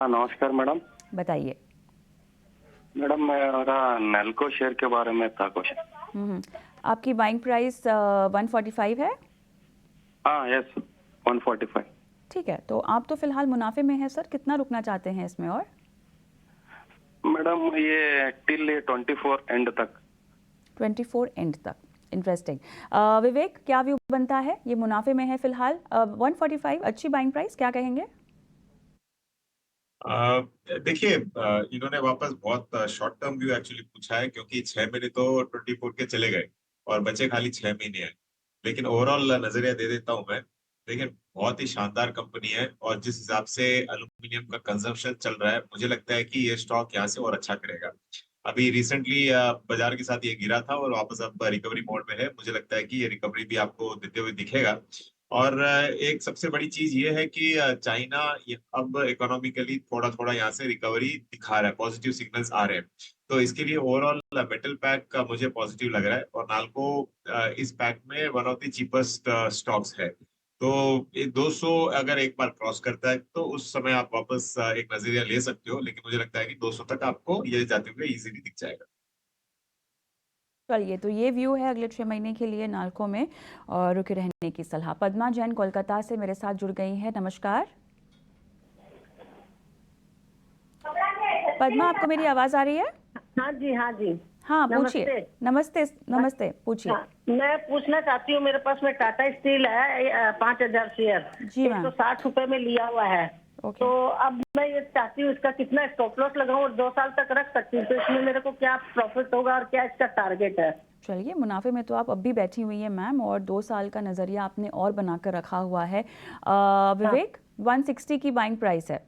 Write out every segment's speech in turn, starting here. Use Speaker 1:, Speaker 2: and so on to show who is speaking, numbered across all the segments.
Speaker 1: हाँ, नमस्कार मैडम।
Speaker 2: बताइए।
Speaker 1: मैडम मेरा नेल्को शेयर के बारे में था क्वेश्चन।
Speaker 2: हम्म। आपकी बाइंग प्राइस 145 है।
Speaker 1: हाँ, यस, 145।
Speaker 2: ठीक है, तो आप तो फिलहाल मुनाफे में हैं सर, कितना रुकना चाहते हैं इसमें? और
Speaker 1: मैडम ये टिल 24 एंड तक।
Speaker 2: 24 एंड तक। इंटरेस्टिंग। विवेक, क्या व्यू बनता है? ये मुनाफे में है फिलहाल। 145 अच्छी बाइंग प्राइस, क्या कहेंगे?
Speaker 3: अ, देखिए, इन्होंने वापस बहुत शॉर्ट टर्म व्यू एक्चुअली पूछा है, क्योंकि 6 महीने तो 24 के चले गए और बचे खाली 6 महीने हैं। लेकिन ओवरऑल नजरिया दे देता हूं मैं। देखिए, बहुत ही शानदार कंपनी है और जिस हिसाब से एल्यूमिनियम का कंजम्पशन चल रहा है, मुझे लगता है कि ये स्टॉक यहाँ से और अच्छा करेगा। अभी रिसेंटली बाजार के साथ ये गिरा था और वापस अब रिकवरी मोड में है। मुझे लगता है कि ये रिकवरी भी आपको देते हुए दिखेगा। और एक सबसे बड़ी चीज ये है कि चाइना अब इकोनॉमिकली थोड़ा थोड़ा यहाँ से रिकवरी दिखा रहा है, पॉजिटिव सिग्नल्स आ रहे हैं। तो इसके लिए ओवरऑल मेटल पैक का मुझे पॉजिटिव लग रहा है और नाल्को इस पैक में one of the cheapest stocks है। तो ये 200 अगर एक बार क्रॉस करता है तो उस समय आप वापस एक नजरिया ले सकते हो, लेकिन मुझे लगता है कि 200 तक आपको ये जाते हुए इजीली दिख जाएगा।
Speaker 2: चलिए, तो ये व्यू है अगले 6 महीने के लिए नाल्को में और रुके रहने की सलाह। पद्मा जैन कोलकाता से मेरे साथ जुड़ गई हैं। नमस्कार पद्मा, आपको मेरी आवाज़ आ रही है?
Speaker 4: हाँ जी, हाँ जी।
Speaker 2: हाँ, पूछिए।
Speaker 4: नमस्ते।
Speaker 2: नमस्ते नमस्ते, पूछिए।
Speaker 4: हाँ, मैं पूछना चाहती हूँ, मेरे पास में टाटा स्टील है 5,000 शेयर,
Speaker 2: जी मैम।
Speaker 4: 160 रुपए में लिया हुआ है।
Speaker 2: ओके।
Speaker 4: तो अब मैं ये चाहती हूँ इसका कितना स्टॉप लॉस लगाऊं और 2 साल तक रख सकती हूँ, तो इसमें मेरे को क्या प्रॉफिट होगा और क्या इसका टारगेट है?
Speaker 2: चलिए, मुनाफे में तो आप अब भी बैठी हुई हैं मैम, और 2 साल का नज़रिया आपने और बनाकर रखा हुआ है।
Speaker 4: हाँ।
Speaker 2: विवेक, 160 की बाइंग प्राइस है।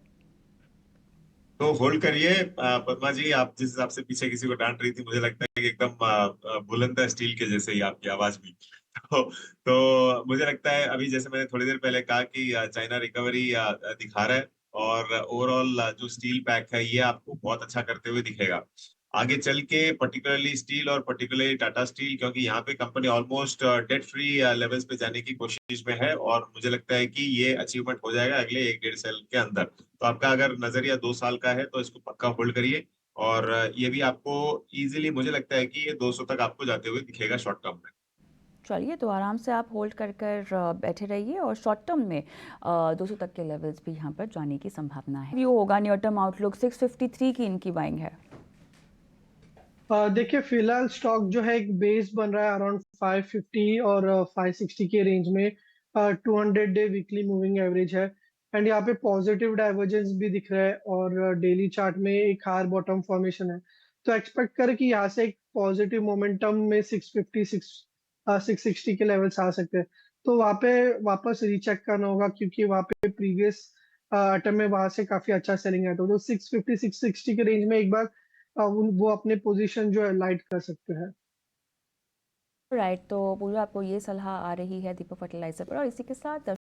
Speaker 3: तो होल्ड करिए। पद्मा जी, आप जिस हिसाब से पीछे किसी को डांट रही थी, मुझे लगता है कि एकदम बुलंद है स्टील के जैसे ही आपकी आवाज भी। तो मुझे लगता है अभी जैसे मैंने थोड़ी देर पहले कहा कि चाइना रिकवरी दिखा रहा है और ओवरऑल जो स्टील पैक है ये आपको बहुत अच्छा करते हुए दिखेगा आगे चल के, पर्टिकुलरली स्टील और पर्टिकुलरली टाटा स्टील, क्योंकि यहाँ पे company almost debt free levels पे जाने की कोशिश में है और मुझे लगता है कि ये अचीवमेंट हो जाएगा अगले 1-1.5 साल के अंदर। तो आपका अगर नजरिया 2 साल का है तो इसको पक्का होल्ड करिए और ये भी आपको इजीली मुझे लगता है कि ये 200 तक आपको जाते हुए दिखेगा शॉर्ट टर्म में।
Speaker 2: चलिए, तो आराम से आप होल्ड कर बैठे रहिए, और शॉर्ट टर्म में 200 तक के लेवल्स भी यहाँ पर जाने की संभावना है। व्यू होगा नियर टर्म आउटलुक, 653 की इनकी बाइंग है।
Speaker 5: देखिए, फिलहाल स्टॉक जो है एक बेस बन रहा है अराउंड 550 और 560 के रेंज में। 200 डे वीकली मूविंग एवरेज है एंड यहाँ पे पॉजिटिव डाइवर्जेंस भी दिख रहा है और डेली चार्ट में एक हायर बॉटम फॉर्मेशन है। तो एक्सपेक्ट करें कि यहाँ से एक पॉजिटिव मोमेंटम में 660 के लेवल्स आ सकते हैं। तो वहाँ पे वापस रीचेक करना होगा, क्योंकि वहाँ पे प्रीवियस अटेम्प्ट में वहां से काफी अच्छा सेलिंग आया था। तो 650 660 के रेंज में एक बार वो अपने पोजीशन जो है लाइट कर सकते हैं।
Speaker 2: राइट, तो पूरा आपको ये सलाह आ रही है दीपक फर्टिलाइजर पर, और इसी के साथ